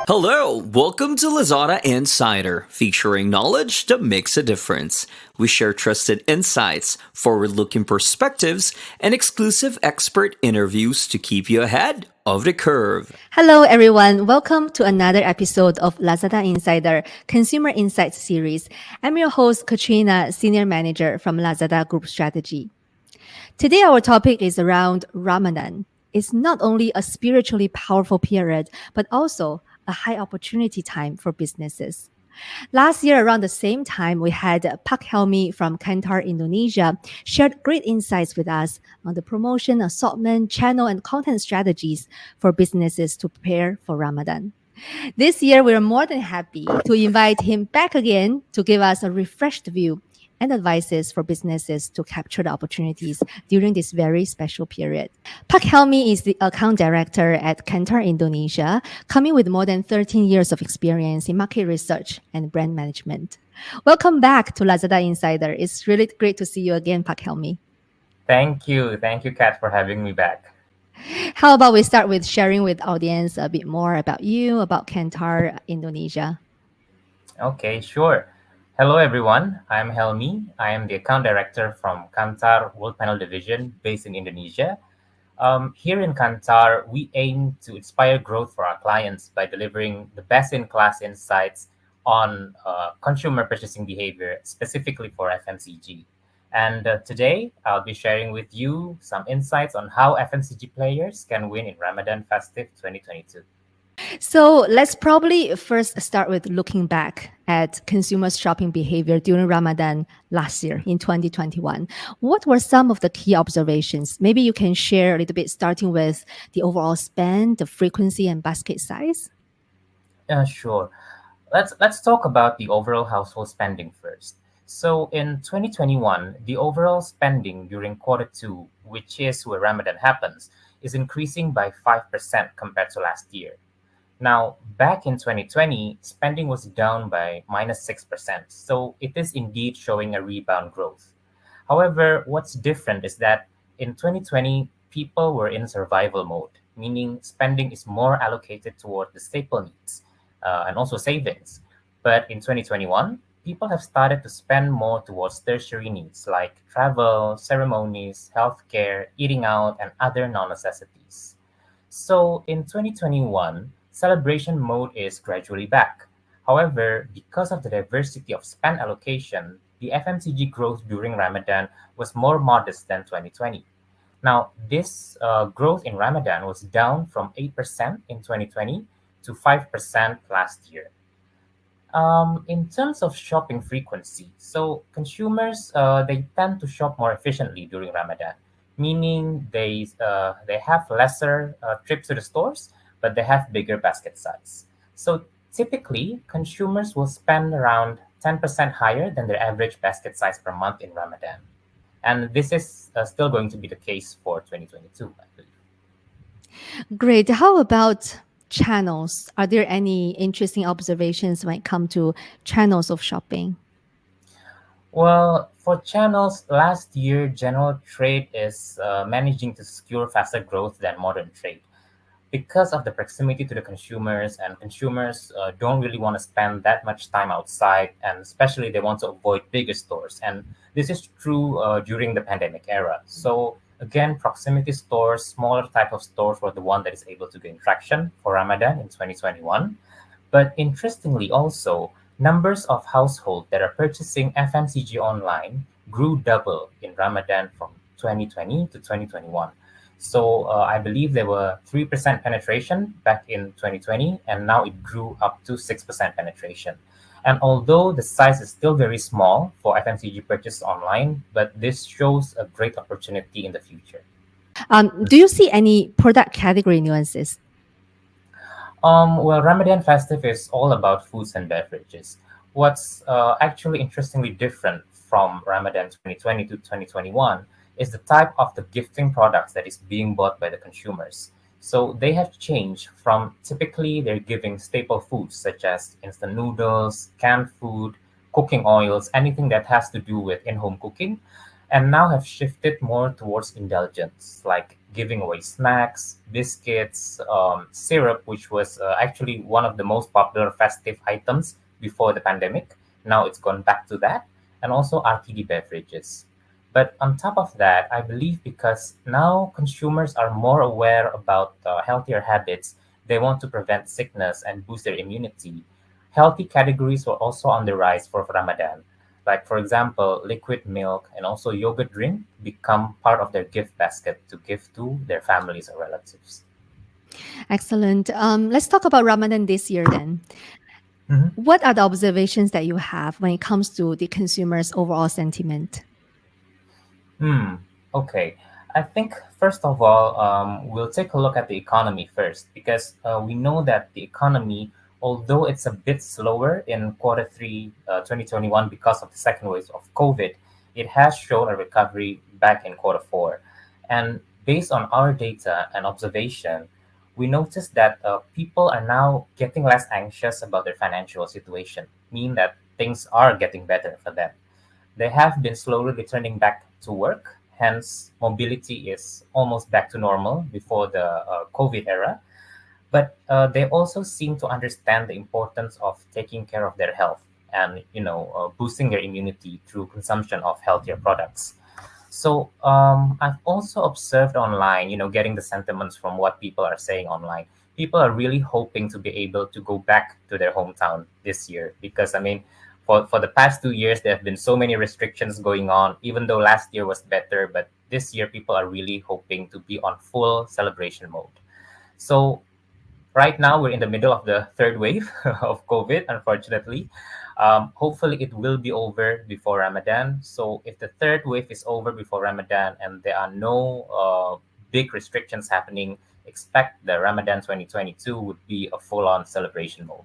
Hello, welcome to Lazada Insider, featuring knowledge that makes a difference. We share trusted insights, forward looking perspectives, and exclusive expert interviews to keep you ahead of the curve. Hello, everyone. Welcome to another episode of Lazada Insider Consumer Insights Series. I'm your host, Katrina, Senior Manager from Lazada Group Strategy. Today, our topic is around Ramadan. It's not only a spiritually powerful period, but also a high opportunity time for businesses. Last year, around the same time, we had Helmy from Kantar Indonesia shared great insights with us on the promotion, assortment, channel, and content strategies for businesses to prepare for Ramadan. This year, we are more than happy to invite him back again to give us a refreshed view and advices for businesses to capture the opportunities during this very special period. Pak Helmy is the account director at Kantar Indonesia, coming with more than 13 years of experience in market research and brand management. Welcome back to Lazada Insider. It's really great to see you again, Pak Helmy. Thank you. Thank you, Kat, for having me back. How about we start with sharing with audience a bit more about you, about Kantar Indonesia? Okay, sure. Hello, everyone. I'm Helmy. I am the account director from Kantar Worldpanel Division based in Indonesia. Here in Kantar, we aim to inspire growth for our clients by delivering the best-in-class insights on consumer purchasing behavior, specifically for FMCG. And today, I'll be sharing with you some insights on how FMCG players can win in Ramadan Festive 2022. So let's probably first start with looking back at consumers' shopping behavior during Ramadan last year in 2021. What were some of the key observations? Maybe you can share a little bit, starting with the overall spend, the frequency, and basket size. Sure. Let's talk about the overall household spending first. So in 2021, the overall spending during quarter two, which is where Ramadan happens, is increasing by 5% compared to last year. Now, back in 2020, spending was down by -6%, so it is indeed showing a rebound growth. However, what's different is that in 2020, people were in survival mode, meaning spending is more allocated toward the staple needs and also savings. But in 2021, people have started to spend more towards tertiary needs like travel, ceremonies, healthcare, eating out, and other non-necessities. So in 2021, celebration mode is gradually back. However, because of the diversity of spend allocation, the FMCG growth during Ramadan was more modest than 2020. Now, this growth in Ramadan was down from 8% in 2020 to 5% last year. In terms of shopping frequency, so consumers they tend to shop more efficiently during Ramadan, meaning they have lesser trips to the stores, but they have bigger basket size. So typically, consumers will spend around 10% higher than their average basket size per month in Ramadan, and this is still going to be the case for 2022, I believe. Great. How about channels? Are there any interesting observations when it comes to channels of shopping? Well, for channels, last year, general trade is managing to secure faster growth than modern trade because of the proximity to the consumers, and consumers don't really want to spend that much time outside, and especially they want to avoid bigger stores. And this is true during the pandemic era. So again, proximity stores, smaller type of stores were the one that is able to gain traction for Ramadan in 2021. But interestingly also, numbers of households that are purchasing FMCG online grew double in Ramadan from 2020 to 2021. So I believe there were 3% penetration back in 2020, and now it grew up to 6% penetration. And although the size is still very small for FMCG purchase online, but this shows a great opportunity in the future. Do you see any product category nuances? Well, Ramadan Festive is all about foods and beverages. What's actually interestingly different from Ramadan 2020 to 2021 is the type of the gifting products that is being bought by the consumers. So they have changed from typically they're giving staple foods such as instant noodles, canned food, cooking oils, anything that has to do with in-home cooking. and now have shifted more towards indulgence, like giving away snacks, biscuits, syrup, which was actually one of the most popular festive items before the pandemic. Now it's gone back to that, and also RTD beverages. But on top of that, I believe because now consumers are more aware about healthier habits, they want to prevent sickness and boost their immunity. Healthy categories were also on the rise for Ramadan. Like, for example, liquid milk and also yogurt drink become part of their gift basket to give to their families or relatives. Excellent. Let's talk about Ramadan this year then. Mhm. What are the observations that you have when it comes to the consumer's overall sentiment? Hmm. Okay. I think first of all, we'll take a look at the economy first because we know that the economy, although it's a bit slower in quarter three 2021 because of the second wave of COVID, it has shown a recovery back in quarter four. And based on our data and observation, we noticed that people are now getting less anxious about their financial situation, meaning that things are getting better for them. They have been slowly returning back to work, hence, mobility is almost back to normal before the COVID era. But they also seem to understand the importance of taking care of their health and boosting their immunity through consumption of healthier products. So I've also observed online, getting the sentiments from what people are saying online. People are really hoping to be able to go back to their hometown this year because, I mean, for the past 2 years, there have been so many restrictions going on, even though last year was better. But this year, people are really hoping to be on full celebration mode. So right now we're in the middle of the third wave of COVID, unfortunately. Hopefully, it will be over before Ramadan. So, if the third wave is over before Ramadan and there are no big restrictions happening, expect the Ramadan 2022 would be a full on celebration mode.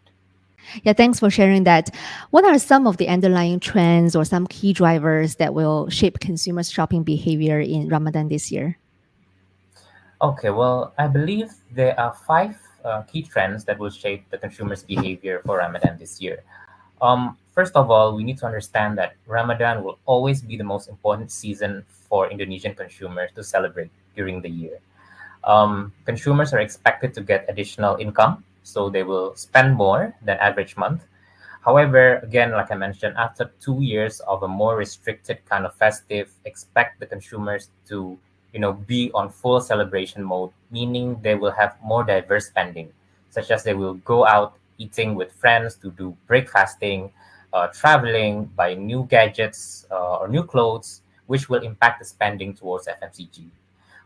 Yeah, thanks for sharing that. What are some of the underlying trends or some key drivers that will shape consumers' shopping behavior in Ramadan this year? Okay, well, I believe there are five key trends that will shape the consumer's behavior for Ramadan this year. First of all, we need to understand that Ramadan will always be the most important season for Indonesian consumers to celebrate during the year. Consumers are expected to get additional income, so they will spend more than average month. However, again, like I mentioned, after 2 years of a more restricted kind of festive, expect the consumers to, be on full celebration mode, meaning they will have more diverse spending, such as they will go out eating with friends to do breakfasting, traveling, buying new gadgets or new clothes, which will impact the spending towards FMCG.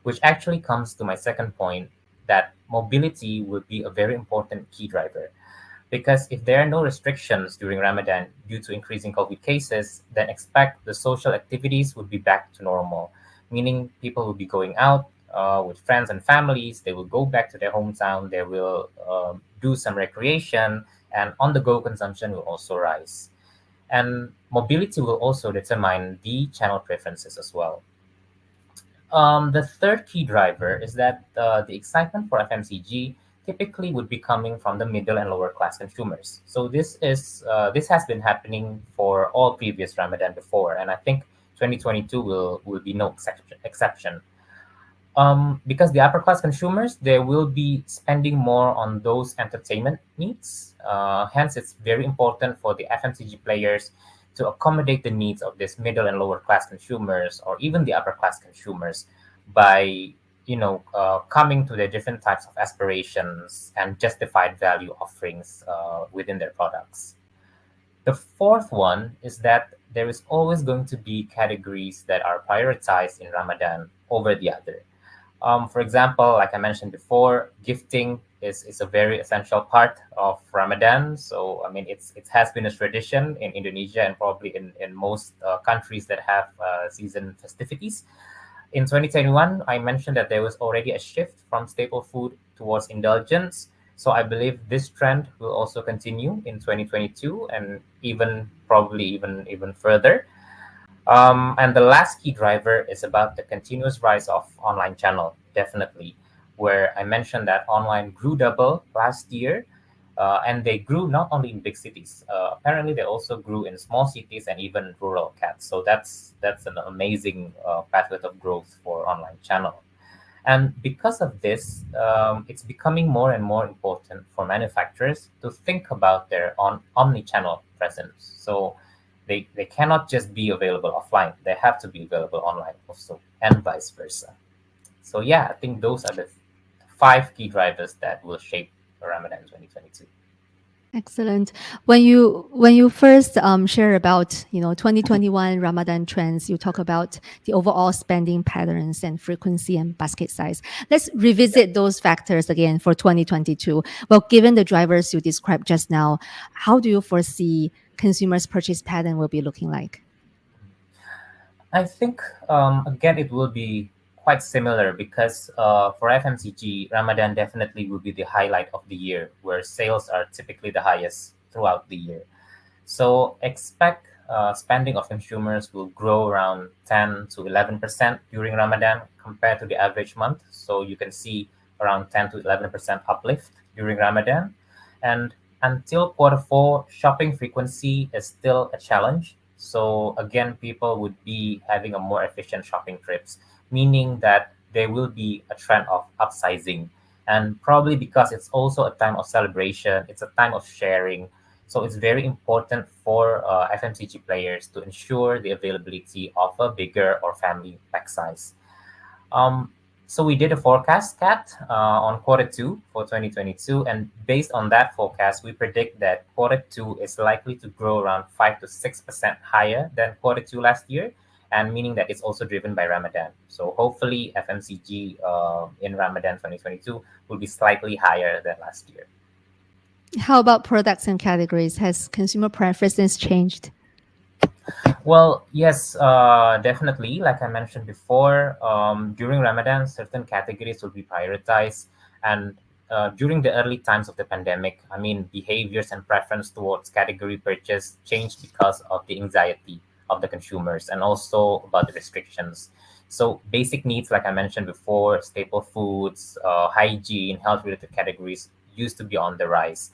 Which actually comes to my second point that mobility will be a very important key driver because if there are no restrictions during Ramadan due to increasing COVID cases, then expect the social activities would be back to normal, meaning people will be going out with friends and families. They will go back to their hometown. They will do some recreation, and on the go consumption will also rise. And mobility will also determine the channel preferences as well. The third key driver is that the excitement for FMCG typically would be coming from the middle and lower class consumers. So this has been happening for all previous Ramadan before, and I think 2022 will be no exception. Because the upper class consumers they will be spending more on those entertainment needs. Hence, it's very important for the FMCG players to accommodate the needs of this middle and lower class consumers, or even the upper class consumers, by coming to their different types of aspirations and justified value offerings within their products. The fourth one is that there is always going to be categories that are prioritized in Ramadan over the other. For example, like I mentioned before, gifting is a very essential part of Ramadan. So, I mean, it has been a tradition in Indonesia and probably in most countries that have season festivities. In 2021, I mentioned that there was already a shift from staple food towards indulgence. So I believe this trend will also continue in 2022 and even probably even further. And the last key driver is about the continuous rise of online channel, definitely, where I mentioned that online grew double last year. And they grew not only in big cities. Apparently, they also grew in small cities and even rural cats. So that's an amazing pathway of growth for online channel. And because of this, it's becoming more and more important for manufacturers to think about their omni-channel presence. So they cannot just be available offline; they have to be available online also, and vice versa. So yeah, I think those are the five key drivers that will shape Ramadan 2022. Excellent. When you first share about 2021 Ramadan trends, you talk about the overall spending patterns and frequency and basket size. Let's revisit those factors again for 2022. Well, given the drivers you described just now, how do you foresee consumers' purchase pattern will be looking like? I think again it will be quite similar because for FMCG, Ramadan definitely will be the highlight of the year, where sales are typically the highest throughout the year. So expect spending of consumers will grow around 10 to 11% during Ramadan compared to the average month. So you can see around 10 to 11% uplift during Ramadan. And until quarter four, shopping frequency is still a challenge. So again, people would be having a more efficient shopping trips, meaning that there will be a trend of upsizing. And probably because it's also a time of celebration, it's a time of sharing, so it's very important for FMCG players to ensure the availability of a bigger or family pack size. Um, so we did a forecast, Cat, on quarter two for 2022, and based on that forecast, we predict that quarter two is likely to grow around 5 to 6% higher than quarter two last year, and meaning that it's also driven by Ramadan. So hopefully, FMCG in Ramadan 2022 will be slightly higher than last year. How about products and categories? Has consumer preferences changed? Well, yes, definitely. Like I mentioned before, during Ramadan, certain categories will be prioritized. And during the early times of the pandemic, I mean, behaviors and preference towards category purchase changed because of the anxiety of the consumers and also about the restrictions. So, basic needs, like I mentioned before, staple foods, hygiene, health related categories used to be on the rise.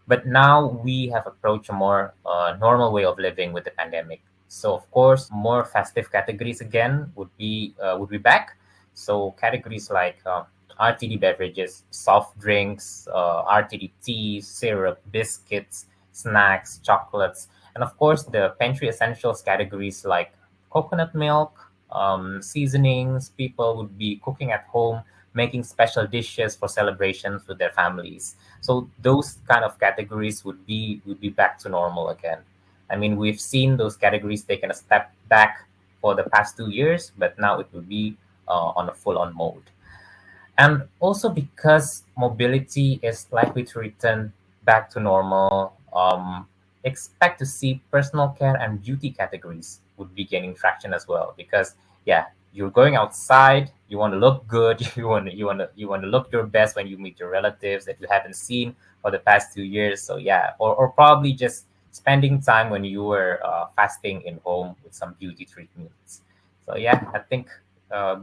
But now we have approached a more normal way of living with the pandemic. So of course, more festive categories again would be back. So categories like RTD beverages, soft drinks, RTD tea, syrup, biscuits, snacks, chocolates, and of course the pantry essentials categories like coconut milk, seasonings. People would be cooking at home, making special dishes for celebrations with their families. So those kind of categories would be back to normal again. I mean, we've seen those categories taken a step back for the past 2 years, but now it will be on a full-on mode. And also because mobility is likely to return back to normal, expect to see personal care and beauty categories would be gaining traction as well. Because yeah, you're going outside, you want to look good, you want to look your best when you meet your relatives that you haven't seen for the past 2 years. So yeah, or probably just spending time when you were fasting in home with some beauty treatments. So yeah, I think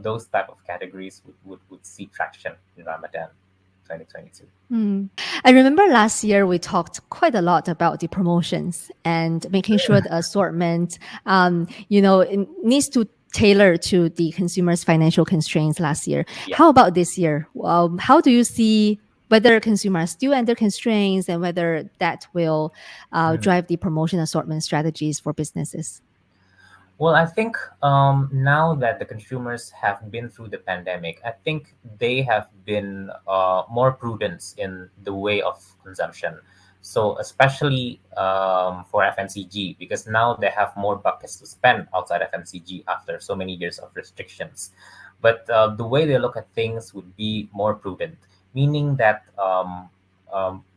those type of categories would see traction in Ramadan 2022. Hmm. I remember last year we talked quite a lot about the promotions and making sure the assortment, it needs to tailor to the consumer's financial constraints last year. Yeah. How about this year? How do you see whether consumers still under constraints and whether that will Mhm. drive the promotion assortment strategies for businesses? Well, I think now that the consumers have been through the pandemic, I think they have been more prudent in the way of consumption. So, especially for FMCG, because now they have more buckets to spend outside FMCG after so many years of restrictions. But the way they look at things would be more prudent, meaning that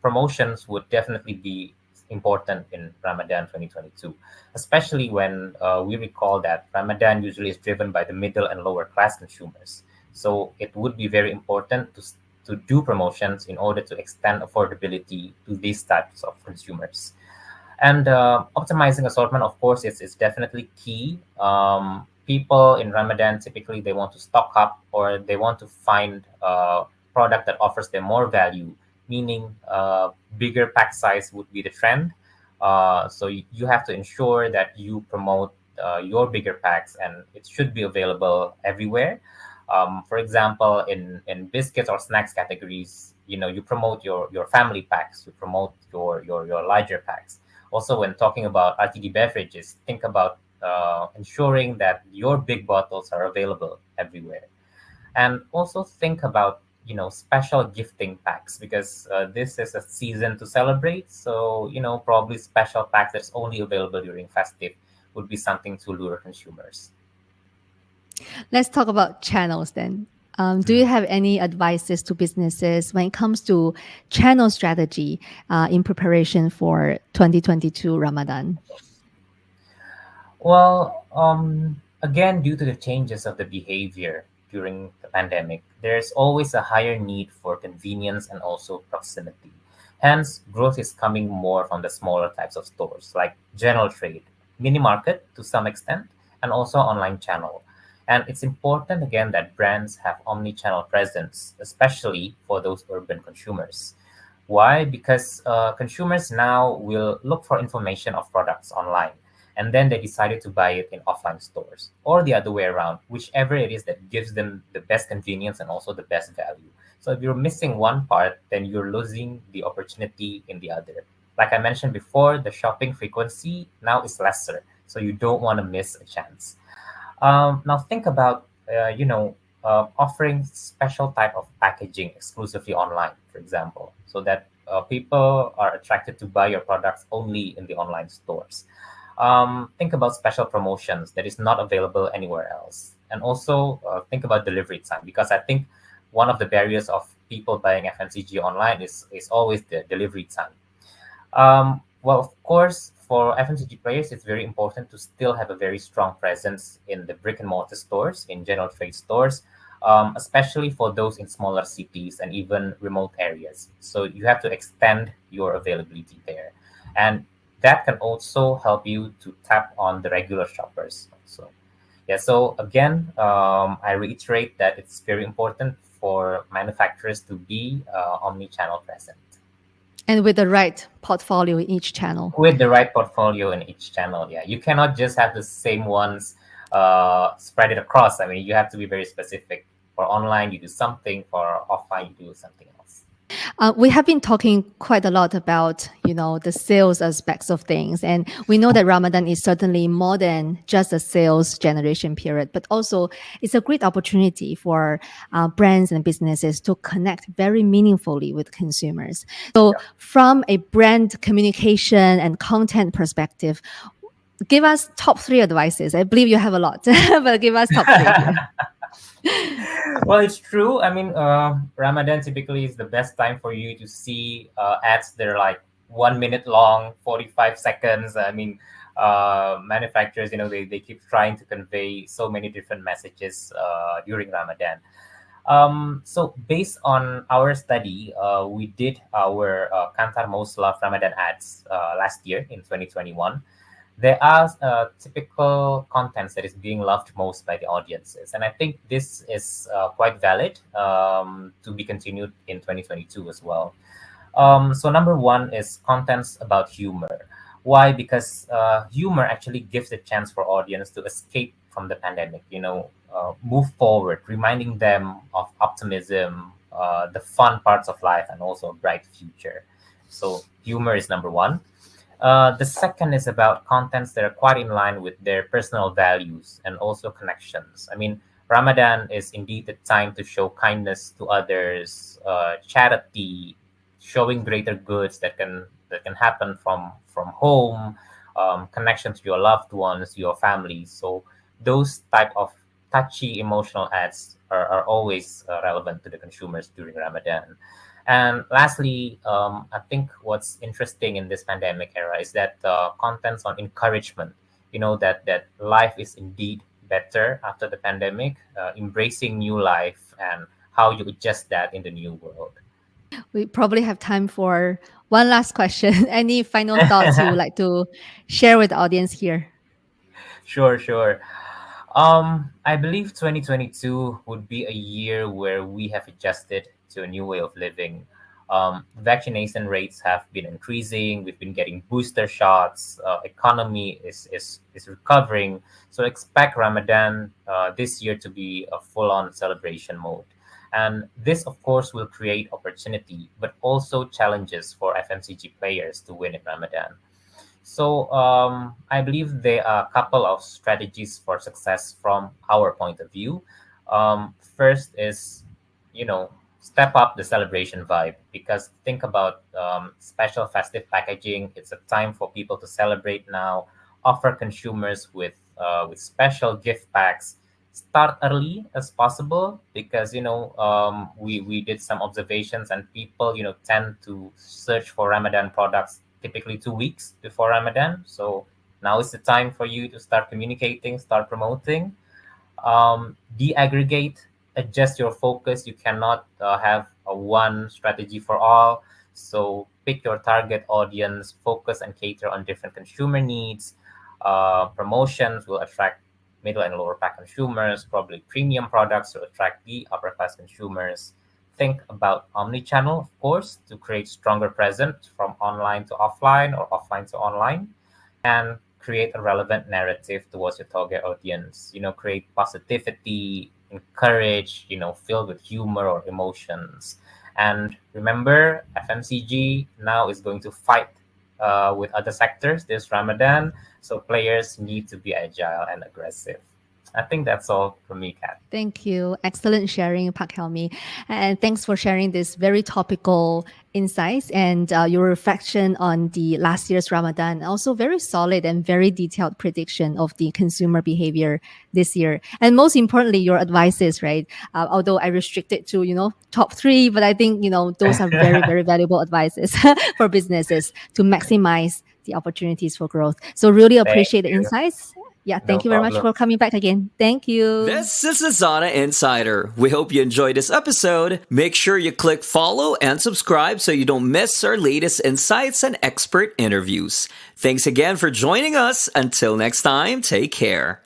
promotions would definitely be important in Ramadan 2022, especially when we recall that Ramadan usually is driven by the middle and lower class consumers. So it would be very important to do promotions in order to extend affordability to these types of consumers. And optimizing assortment, of course, is definitely key. People in Ramadan typically they want to stock up or they want to find a product that offers them more value meaning bigger pack size would be the trend. So you have to ensure that you promote your bigger packs, and it should be available everywhere. For example, in biscuits or snacks categories, you promote your family packs, you promote your larger packs. Also, when talking about RTD beverages, think about ensuring that your big bottles are available everywhere. And also think about special gifting packs, because this is a season to celebrate. So probably special packs that's only available during festive would be something to lure consumers. Let's talk about channels then. Do you Mm. have any advices to businesses when it comes to channel strategy in preparation for 2022 Ramadan? Well, again, due to the changes of the behavior during the pandemic, there's always a higher need for convenience and also proximity. Hence, growth is coming more from the smaller types of stores like general trade, mini market to some extent, and also online channel. And it's important again that brands have omni-channel presence, especially for those urban consumers. Why? Because consumers now will look for information of products online, and then they decided to buy it in offline stores, or the other way around, whichever it is that gives them the best convenience and also the best value. So if you're missing one part, then you're losing the opportunity in the other. Like I mentioned before, the shopping frequency now is lesser, so you don't want to miss a chance. Now think about offering special type of packaging exclusively online, for example, so that people are attracted to buy your products only in the online stores. Think about special promotions that is not available anywhere else, and also think about delivery time, because I think one of the barriers of people buying FMCG online is always the delivery time. Well, of course, for FMCG players, it's very important to still have a very strong presence in the brick and mortar stores, in general trade stores, especially for those in smaller cities and even remote areas. So you have to extend your availability there. And that can also help you to tap on the regular shoppers. So, yeah, so again, I reiterate that it's very important for manufacturers to be omni-channel present And with the right portfolio in each channel. with the right portfolio in each channel. Yeah, you cannot just have the same ones spread it across. I mean, you have to be very specific. For online, you do something. For offline, you do something else. We have been talking quite a lot about, the sales aspects of things. And we know that Ramadan is certainly more than just a sales generation period, but also it's a great opportunity for brands and businesses to connect very meaningfully with consumers. So Yeah. from a brand communication and content perspective, give us top three advices. I believe you have a lot, but give us top three here. Well, it's true. I mean, Ramadan typically is the best time for you to see ads that are like 1 minute long, 45 seconds. I mean, manufacturers, they keep trying to convey so many different messages during Ramadan. So based on our study, we did our Kantar Most Loved Ramadan ads last year in 2021. There are typical contents that is being loved most by the audiences, and I think this is quite valid to be continued in 2022 as well. So number one is contents about humor. Why? Because humor actually gives a chance for audience to escape from the pandemic. Move forward, reminding them of optimism, the fun parts of life, and also a bright future. So humor is number one. The second is about contents that are quite in line with their personal values and also connections. I mean, Ramadan is indeed the time to show kindness to others, charity, showing greater goods that can happen from home, connection to your loved ones, your family. So those type of touchy emotional ads are always relevant to the consumers during Ramadan. And lastly, I think what's interesting in this pandemic era is that contents on encouragement, that life is indeed better after the pandemic, embracing new life and how you adjust that in the new world. We probably have time for one last question. Any final thoughts you would like to share with the audience here? Sure, sure. I believe 2022 would be a year where we have adjusted to a new way of living. Vaccination rates have been increasing. We've been getting booster shots. Economy is recovering. So expect Ramadan this year to be a full-on celebration mode. And this, of course, will create opportunity, but also challenges for FMCG players to win in Ramadan. So I believe there are a couple of strategies for success from our point of view. First is, step up the celebration vibe, because think about special festive packaging. It's a time for people to celebrate now. Offer consumers with special gift packs. Start early as possible, because we did some observations, and people tend to search for Ramadan products typically 2 weeks before Ramadan. So now is the time for you to start communicating, start promoting. De-aggregate, adjust your focus. You cannot have a one strategy for all. So pick your target audience, focus and cater on different consumer needs. Promotions will attract middle and lower pack consumers. Probably premium products to attract the upper class consumers. Think about omni-channel, of course, to create stronger presence from online to offline or offline to online, and create a relevant narrative towards your target audience. Create positivity, encourage, filled with humor or emotions. And remember, FMCG now is going to fight with other sectors this Ramadan. So players need to be agile and aggressive. I think that's all from me, Kat. Thank you. Excellent sharing, Pak Helmy. And thanks for sharing this very topical insights and your reflection on the last year's Ramadan. Also very solid and very detailed prediction of the consumer behavior this year. And most importantly, your advices, right? Although I restricted to, top 3, but I think, those are very, very valuable advices for businesses to maximize the opportunities for growth. So really appreciate the you. insights. Yeah, No thank you very much problem. for coming back again. Thank you. This is Lazada Insider. We hope you enjoyed this episode. Make sure you click follow and subscribe so you don't miss our latest insights and expert interviews. Thanks again for joining us. Until next time, take care.